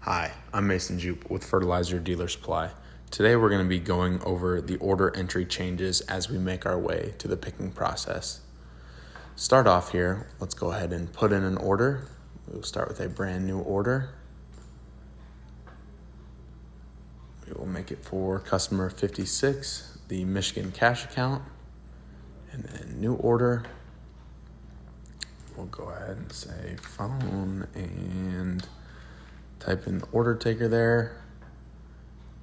Hi, I'm Mason Jupe with Fertilizer Dealer Supply. Today we're going to be going over the order entry changes as we make our way to the picking process. Start off here, let's go ahead and put in an order. We'll start with a brand new order. We will make it for customer 56, the Michigan cash account, and then new order. We'll go ahead and say phone and type in the order taker there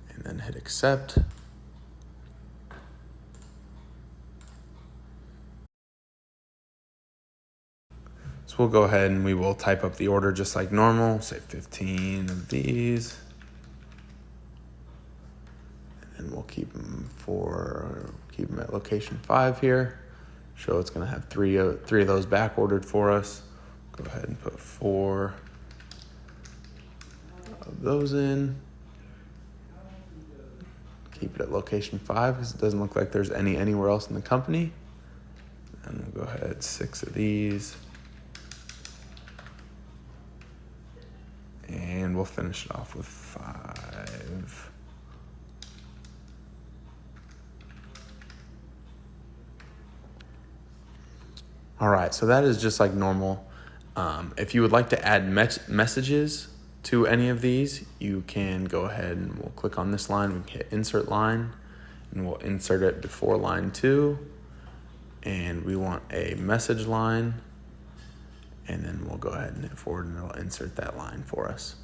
and then hit accept. So we'll go ahead and we will type up the order just like normal, say 15 of these. And we'll keep them at location 5 here. Show it's going to have three of those back ordered for us. Go ahead and put 4 of those in. Keep it at location 5 because it doesn't look like there's any anywhere else in the company. And we'll go ahead 6 of these. And we'll finish it off with 5. All right, so that is just like normal. If you would like to add messages to any of these, you can go ahead and we'll click on this line. We can hit insert line and we'll insert it before line 2. And we want a message line. And then we'll go ahead and hit forward and it'll insert that line for us.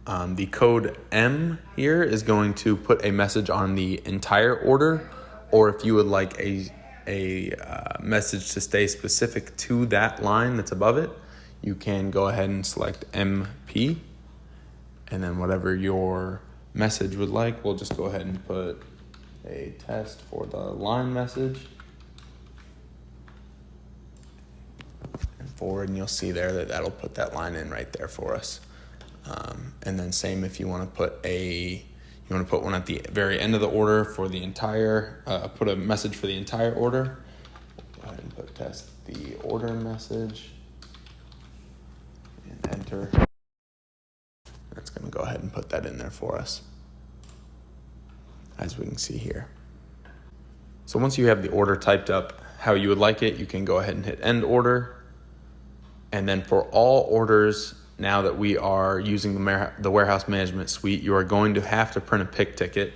The code M here is going to put a message on the entire order, or if you would like a message to stay specific to that line that's above it, you can go ahead and select MP, and then whatever your message would like, we'll just go ahead and put a test for the line message and forward, and you'll see there that that'll put that line in right there for us. And then same if you want to put one at the very end of the order for the entire, put a message for the entire order. Go ahead and put test the order message and enter. That's going to go ahead and put that in there for us, as we can see here. So once you have the order typed up how you would like it, you can go ahead and hit end order. And then for all orders, now that we are using the warehouse management suite, you are going to have to print a pick ticket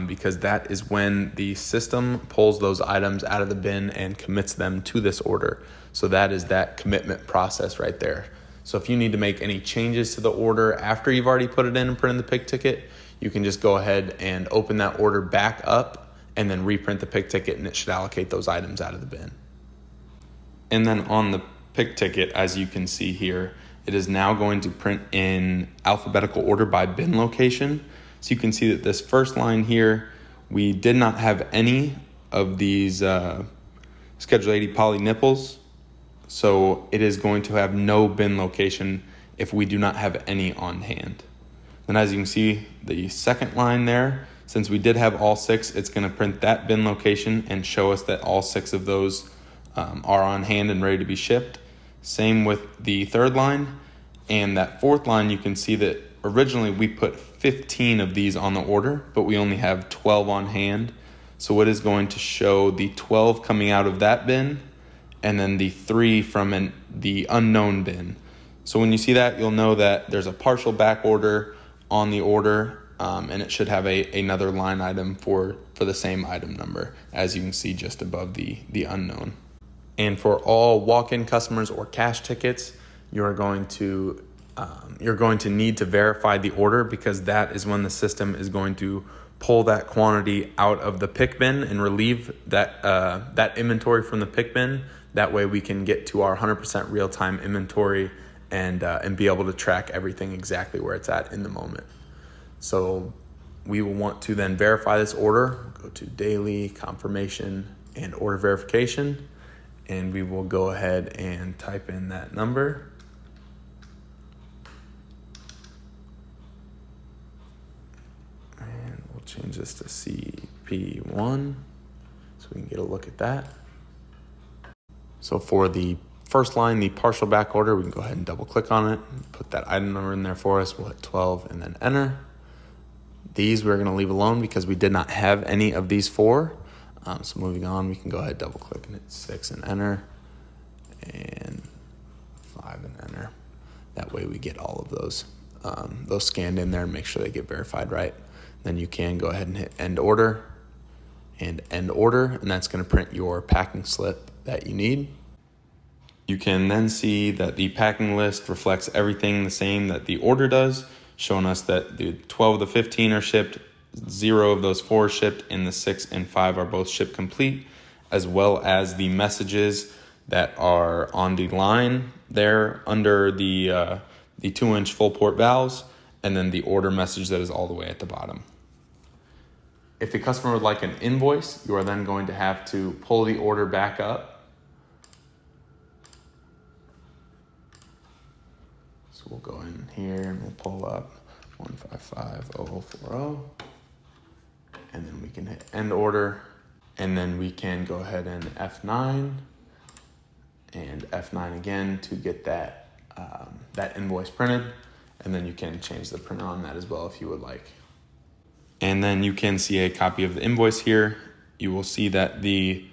because that is when the system pulls those items out of the bin and commits them to this order. So that is that commitment process right there. So if you need to make any changes to the order after you've already put it in and printed the pick ticket, you can just go ahead and open that order back up and then reprint the pick ticket, and it should allocate those items out of the bin. And then on the pick ticket, as you can see here, it is now going to print in alphabetical order by bin location. So you can see that this first line here, we did not have any of these Schedule 80 poly nipples. So it is going to have no bin location if we do not have any on hand. Then as you can see, the second line there, since we did have all 6, it's going to print that bin location and show us that all 6 of those are on hand and ready to be shipped. Same with the third line, and that fourth line, you can see that originally we put 15 of these on the order, but we only have 12 on hand. So it is going to show the 12 coming out of that bin and then the 3 from the unknown bin. So when you see that, you'll know that there's a partial back order on the order, and it should have another line item for the same item number, as you can see just above the unknown. And for all walk-in customers or cash tickets, you're going to need to verify the order, because that is when the system is going to pull that quantity out of the pick bin and relieve that inventory from the pick bin. That way we can get to our 100% real-time inventory and be able to track everything exactly where it's at in the moment. So we will want to then verify this order. Go to daily, confirmation, and order verification. And we will go ahead and type in that number. And we'll change this to CP1 so we can get a look at that. So for the first line, the partial back order, we can go ahead and double click on it, put that item number in there for us. We'll hit 12 and then enter. These we're going to leave alone because we did not have any of these 4. So moving on, we can go ahead, double click and hit 6 and enter, and 5 and enter. That way we get all of those scanned in there and make sure they get verified right. Then you can go ahead and hit end order, and that's going to print your packing slip that you need. You can then see that the packing list reflects everything the same that the order does, showing us that the 12 of the 15 are shipped, 0 of those 4 are shipped, and the 6 and 5 are both shipped complete, as well as the messages that are on the line there under the 2-inch full port valves, and then the order message that is all the way at the bottom. If the customer would like an invoice, you are then going to have to pull the order back up. So we'll go in here and we'll pull up 1550040, and then we can hit end order, and then we can go ahead and F9 and F9 again to get that invoice printed, and then you can change the printer on that as well if you would like. And then you can see a copy of the invoice here. You will see that the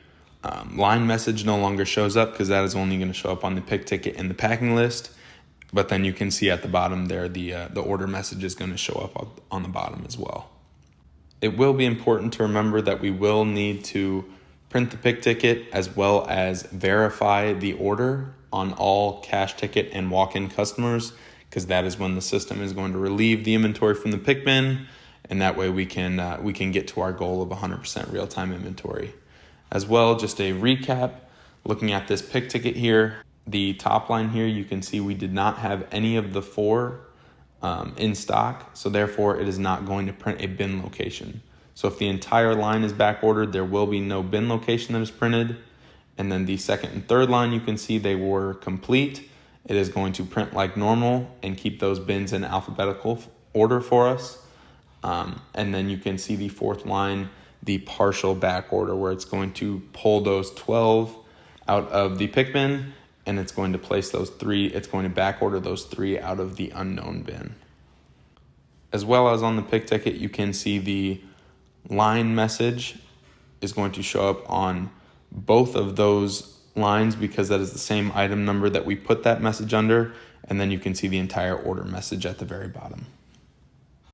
line message no longer shows up because that is only going to show up on the pick ticket and the packing list. But then you can see at the bottom there, the order message is going to show up on the bottom as well. It will be important to remember that we will need to print the pick ticket as well as verify the order on all cash ticket and walk-in customers, because that is when the system is going to relieve the inventory from the pick bin, and that way we can get to our goal of 100% real-time inventory. As well, just a recap, looking at this pick ticket here, the top line here, you can see we did not have any of the 4 in stock, so therefore it is not going to print a bin location. So if the entire line is back ordered, there will be no bin location that is printed. And then the second and third line, you can see they were complete. It is going to print like normal and keep those bins in alphabetical order for us. And then you can see the fourth line, the partial back order, where it's going to pull those 12 out of the pick bin, and it's going to place those 3, it's going to back order those 3 out of the unknown bin. As well as on the pick ticket, you can see the line message is going to show up on both of those lines because that is the same item number that we put that message under, and then you can see the entire order message at the very bottom.